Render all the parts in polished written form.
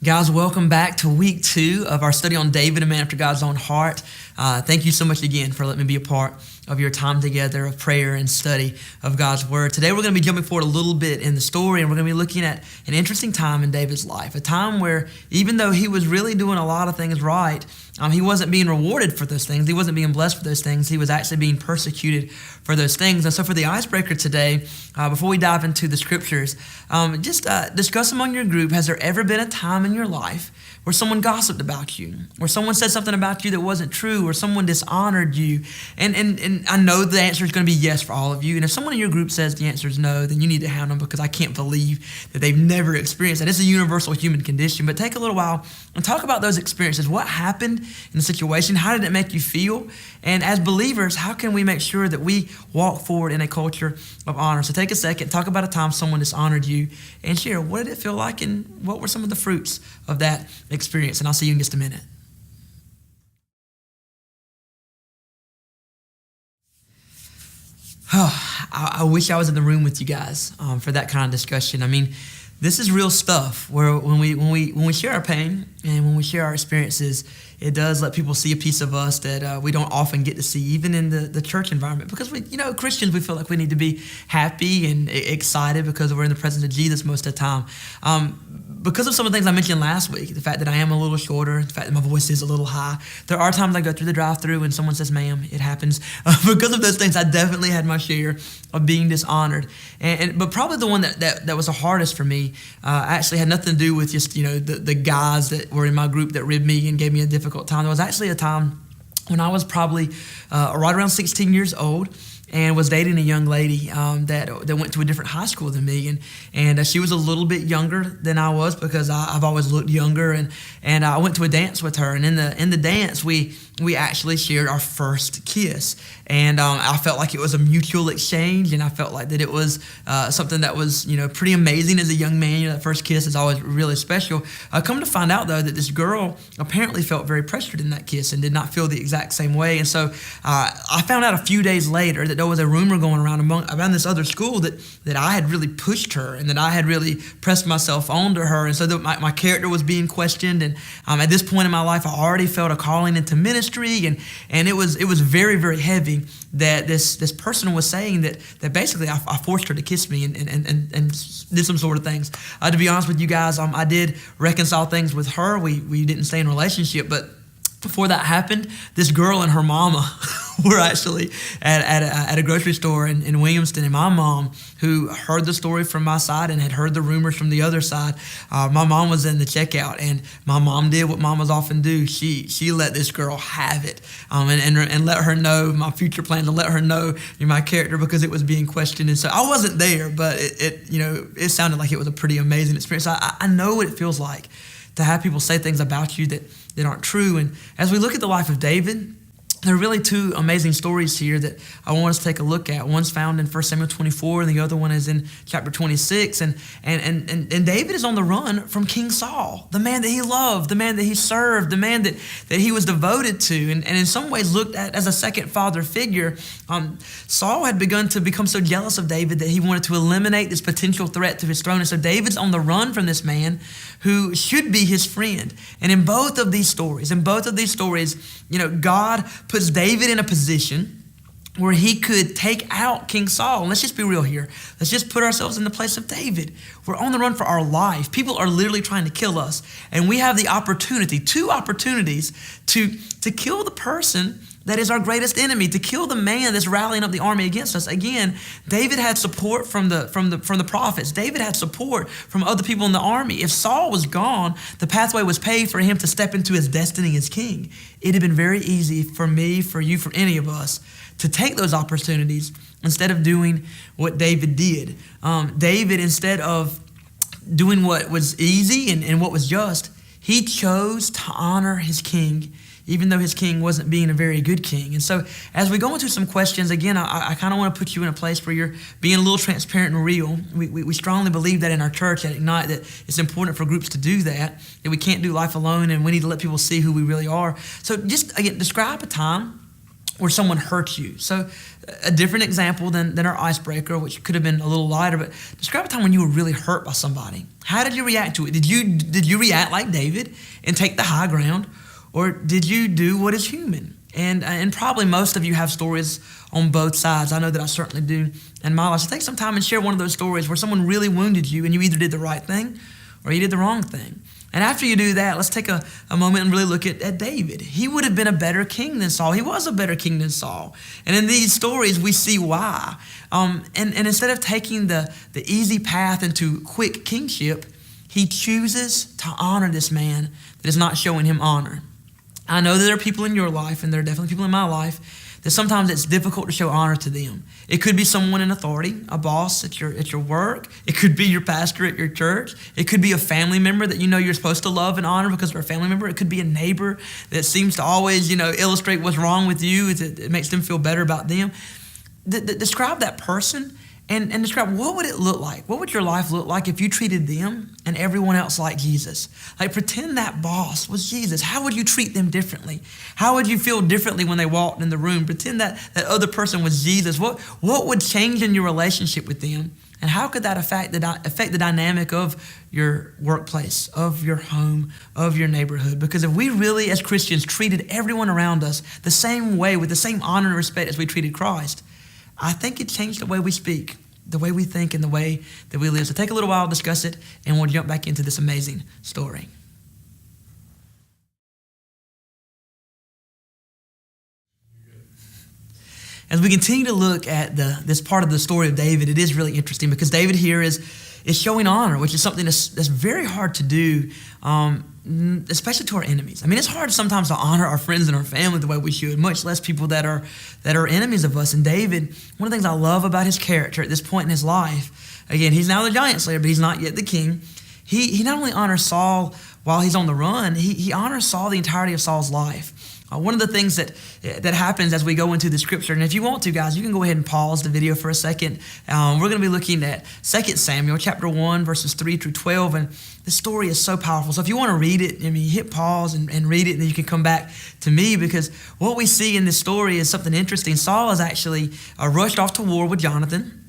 Guys, welcome back to week 2 of our study on David, a man after God's own heart. Thank you so much again for letting me be a part of your time together of prayer and study of God's Word. Today we're going to be jumping forward a little bit in the story, and we're going to be looking at an interesting time in David's life, a time where even though he was really doing a lot of things right, he wasn't being rewarded for those things. He wasn't being blessed for those things. He was actually being persecuted for those things. And so for the icebreaker today, before we dive into the scriptures, just discuss among your group, has there ever been a time in your life where someone gossiped about you, where someone said something about you that wasn't true, or someone dishonored you? And I know the answer is going to be yes for all of you. And if someone in your group says the answer is no, then you need to have them, because I can't believe that they've never experienced that. It's a universal human condition. But take a little while and talk about those experiences. What happened in the situation? How did it make you feel? And as believers, how can we make sure that we walk forward in a culture of honor? So take a second, talk about a time someone dishonored you, and share what did it feel like and what were some of the fruits of that experience. And I'll see you in just a minute. I wish I was in the room with you guys for that kind of discussion. I mean, this is real stuff. Where when we share our pain and when we share our experiences, it does let people see a piece of us that we don't often get to see, even in the church environment. Because Christians, we feel like we need to be happy and excited because we're in the presence of Jesus most of the time. Because of some of the things I mentioned last week, the fact that I am a little shorter, the fact that my voice is a little high, there are times I go through the drive-thru and someone says, "Ma'am," it happens. Because of those things, I definitely had my share of being dishonored. But probably the one that was the hardest for me actually had nothing to do with just the guys that were in my group that ribbed me and gave me a difficult time. There was actually a time when I was probably right around 16 years old, and was dating a young lady that went to a different high school than me, and she was a little bit younger than I was, because I've always looked younger, and I went to a dance with her, and in the dance we actually shared our first kiss, and I felt like it was a mutual exchange, and I felt like that it was something that was pretty amazing as a young man. That first kiss is always really special. Come to find out though that this girl apparently felt very pressured in that kiss and did not feel the exact same way, and so I found out a few days later that there was a rumor going around this other school that I had really pushed her and that I had really pressed myself onto her, and so that my character was being questioned. And at this point in my life, I already felt a calling into ministry, and it was very, very heavy that this person was saying that basically I forced her to kiss me and did some sort of things. To be honest with you guys, I did reconcile things with her. We didn't stay in a relationship, but before that happened, this girl and her mama were actually at a grocery store in Williamston, and my mom, who heard the story from my side and had heard the rumors from the other side, my mom was in the checkout, and my mom did what mamas often do. She let this girl have it, and let her know my future plans, and let her know my character, because it was being questioned. And so I wasn't there, but it sounded like it was a pretty amazing experience. I know what it feels like to have people say things about you that aren't true. And as we look at the life of David, there are really two amazing stories here that I want us to take a look at. One's found in 1 Samuel 24, and the other one is in chapter 26. And David is on the run from King Saul, the man that he loved, the man that he served, the man that he was devoted to, and in some ways looked at as a second father figure. Saul had begun to become so jealous of David that he wanted to eliminate this potential threat to his throne. And so David's on the run from this man who should be his friend. And in both of these stories, God puts David in a position where he could take out King Saul. And let's just be real here. Let's just put ourselves in the place of David. We're on the run for our life. People are literally trying to kill us. And we have the opportunity, two opportunities, to kill the person that is our greatest enemy, to kill the man that's rallying up the army against us. Again, David had support from the prophets. David had support from other people in the army. If Saul was gone, the pathway was paved for him to step into his destiny as king. It had been very easy for me, for you, for any of us to take those opportunities instead of doing what David did. David, instead of doing what was easy and what was just, he chose to honor his king, even though his king wasn't being a very good king. And so as we go into some questions, again, I kind of want to put you in a place where you're being a little transparent and real. We strongly believe that in our church at Ignite, that it's important for groups to do that we can't do life alone, and we need to let people see who we really are. So just, again, describe a time where someone hurt you. So a different example than our icebreaker, which could have been a little lighter, but describe a time when you were really hurt by somebody. How did you react to it? Did you react like David and take the high ground, or did you do what is human? And probably most of you have stories on both sides. I know that I certainly do in my life. So take some time and share one of those stories where someone really wounded you and you either did the right thing or you did the wrong thing. And after you do that, let's take a moment and really look at David. He would have been a better king than Saul. He was a better king than Saul. And in these stories, we see why. And instead of taking the easy path into quick kingship, he chooses to honor this man that is not showing him honor. I know that there are people in your life, and there are definitely people in my life, that sometimes it's difficult to show honor to them. It could be someone in authority, a boss at your work. It could be your pastor at your church. It could be a family member that you know you're supposed to love and honor because they're a family member. It could be a neighbor that seems to always, illustrate what's wrong with you. It makes them feel better about them. Describe that person and describe what would it look like? What would your life look like if you treated them and everyone else like Jesus? Like pretend that boss was Jesus. How would you treat them differently? How would you feel differently when they walked in the room? Pretend that other person was Jesus. What would change in your relationship with them? And how could that affect the dynamic of your workplace, of your home, of your neighborhood? Because if we really, as Christians, treated everyone around us the same way, with the same honor and respect as we treated Christ, I think it changed the way we speak, the way we think, and the way that we live. So take a little while to discuss it, and we'll jump back into this amazing story. As we continue to look at this part of the story of David, it is really interesting because David here is showing honor, which is something that's very hard to do, especially to our enemies. I mean, it's hard sometimes to honor our friends and our family the way we should, much less people that are enemies of us. And David, one of the things I love about his character at this point in his life, again, he's now the giant slayer, but he's not yet the king. He not only honors Saul while he's on the run, he honors Saul the entirety of Saul's life. One of the things that happens as we go into the scripture, and if you want to, guys, you can go ahead and pause the video for a second. We're going to be looking at 2 Samuel chapter 1, verses 3 through 12, and the story is so powerful. So if you want to read it, hit pause and read it, and then you can come back to me, because what we see in this story is something interesting. Saul is actually rushed off to war with Jonathan,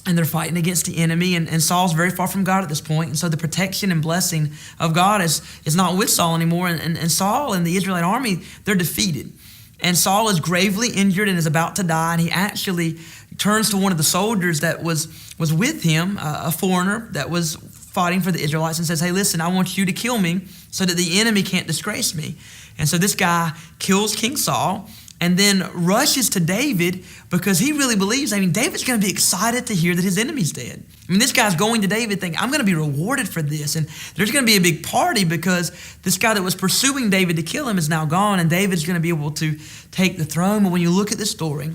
and they're fighting against the enemy, and Saul's very far from God at this point, and so the protection and blessing of God is not with Saul anymore, and Saul and the Israelite army, they're defeated. And Saul is gravely injured and is about to die, and he actually turns to one of the soldiers that was with him, a foreigner that was fighting for the Israelites, and says, "Hey, listen, I want you to kill me so that the enemy can't disgrace me." And so this guy kills King Saul, and then rushes to David because he really believes, David's going to be excited to hear that his enemy's dead. This guy's going to David thinking, I'm going to be rewarded for this. And there's going to be a big party because this guy that was pursuing David to kill him is now gone, and David's going to be able to take the throne. But when you look at the story,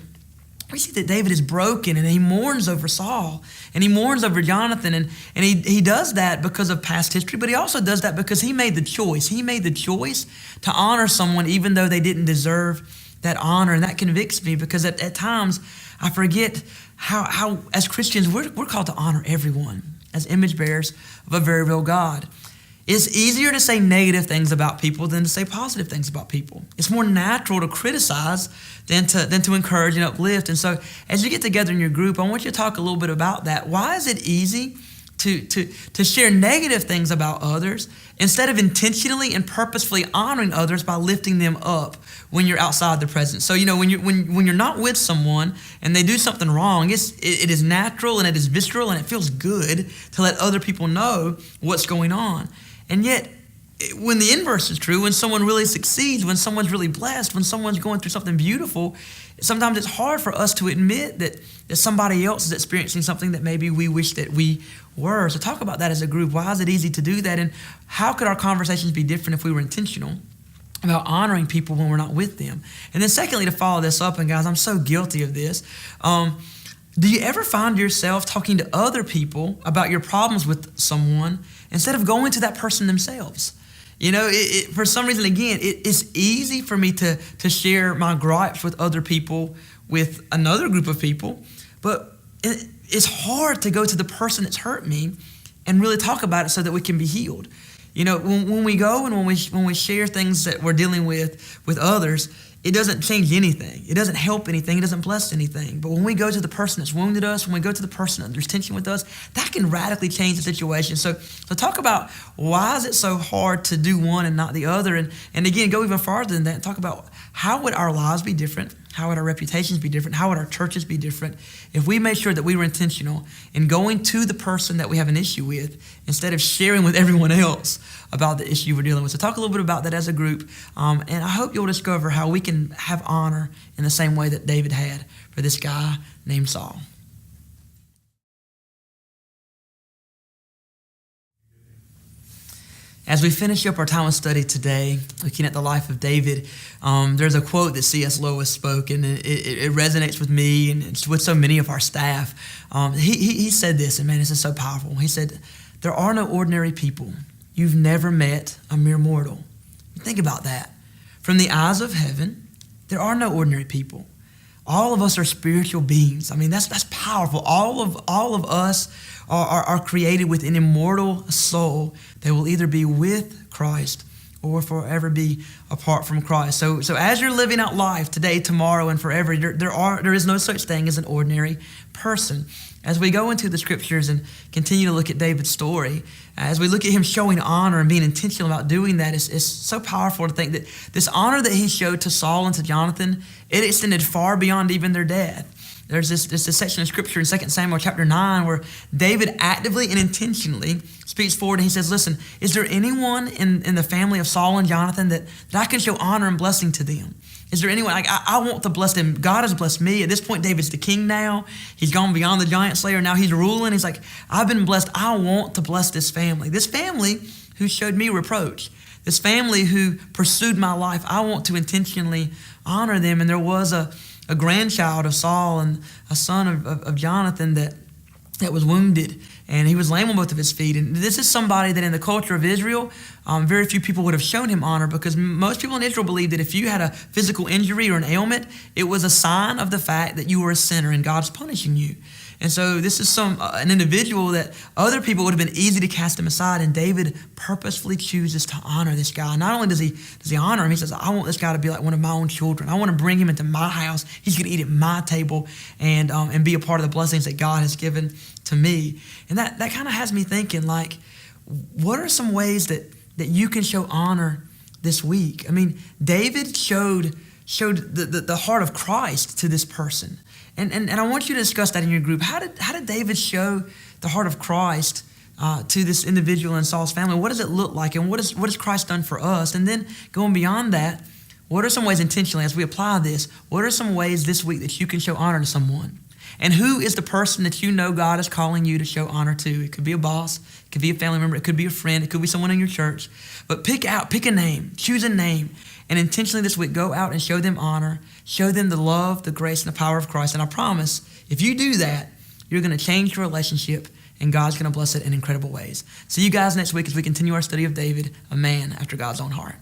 we see that David is broken, and he mourns over Saul, and he mourns over Jonathan, and he does that because of past history, but he also does that because he made the choice. He made the choice to honor someone even though they didn't deserve that honor, and that convicts me because at times I forget how as Christians we're called to honor everyone as image bearers of a very real God. It's easier to say negative things about people than to say positive things about people. It's more natural to criticize than to encourage and uplift. And so as you get together in your group, I want you to talk a little bit about that. Why is it easy to share negative things about others instead of intentionally and purposefully honoring others by lifting them up when you're outside the presence? So when you're not with someone and they do something wrong, it is natural and it is visceral and it feels good to let other people know what's going on. And yet, when the inverse is true, when someone really succeeds, when someone's really blessed, when someone's going through something beautiful, sometimes it's hard for us to admit that somebody else is experiencing something that maybe we wish that we were. So talk about that as a group. Why is it easy to do that? And how could our conversations be different if we were intentional about honoring people when we're not with them? And then secondly, to follow this up, and guys, I'm so guilty of this. Do you ever find yourself talking to other people about your problems with someone instead of going to that person themselves? For some reason, again, it's easy for me to share my gripes with other people, with another group of people, but it's hard to go to the person that's hurt me and really talk about it so that we can be healed. When we go and when we share things that we're dealing with others, it doesn't change anything. It doesn't help anything. It doesn't bless anything. But when we go to the person that's wounded us, when we go to the person that there's tension with us, that can radically change the situation. So talk about why is it so hard to do one and not the other? And again, go even farther than that and talk about how would our lives be different? How would our reputations be different? How would our churches be different if we made sure that we were intentional in going to the person that we have an issue with instead of sharing with everyone else about the issue we're dealing with? So talk a little bit about that as a group, and I hope you'll discover how we can have honor in the same way that David had for this guy named Saul. As we finish up our time of study today, looking at the life of David, there's a quote that C.S. Lewis spoke, and it resonates with me and it's with so many of our staff. He said this, and man, this is so powerful. He said, "There are no ordinary people. You've never met a mere mortal." Think about that. From the eyes of heaven, there are no ordinary people. All of us are spiritual beings. I mean, that's powerful. All of us are created with an immortal soul that will either be with Christ or forever be apart from Christ. So as you're living out life today, tomorrow, and forever, there is no such thing as an ordinary person. As we go into the scriptures and continue to look at David's story, as we look at him showing honor and being intentional about doing that, it's so powerful to think that this honor that he showed to Saul and to Jonathan, it extended far beyond even their death. There's this section of scripture in 2 Samuel chapter 9 where David actively and intentionally speaks forward and he says, listen, is there anyone in the family of Saul and Jonathan that I can show honor and blessing to them? Is there anyone, I want to bless them. God has blessed me. At this point, David's the king now. He's gone beyond the giant slayer. Now he's ruling. He's like, I've been blessed. I want to bless this family. This family who showed me reproach. This family who pursued my life. I want to intentionally honor them. And there was a grandchild of Saul and a son of Jonathan that was wounded, and he was lame on both of his feet. And this is somebody that in the culture of Israel, very few people would have shown him honor, because most people in Israel believed that if you had a physical injury or an ailment, it was a sign of the fact that you were a sinner and God's punishing you. And so this is an individual that other people would have been easy to cast him aside, and David purposefully chooses to honor this guy. Not only does he honor him, he says, I want this guy to be like one of my own children. I want to bring him into my house. He's going to eat at my table and be a part of the blessings that God has given to me. And that kind of has me thinking, like, what are some ways that you can show honor this week? I mean, David showed the heart of Christ to this person. And I want you to discuss that in your group. How did David show the heart of Christ to this individual in Saul's family? What does it look like? And what has Christ done for us? And then going beyond that, what are some ways intentionally, as we apply this, what are some ways this week that you can show honor to someone? And who is the person that you know God is calling you to show honor to? It could be a boss, it could be a family member, it could be a friend, it could be someone in your church. But pick a name, choose a name, and intentionally this week go out and show them honor, show them the love, the grace, and the power of Christ. And I promise, if you do that, you're going to change your relationship, and God's going to bless it in incredible ways. See you guys next week as we continue our study of David, a man after God's own heart.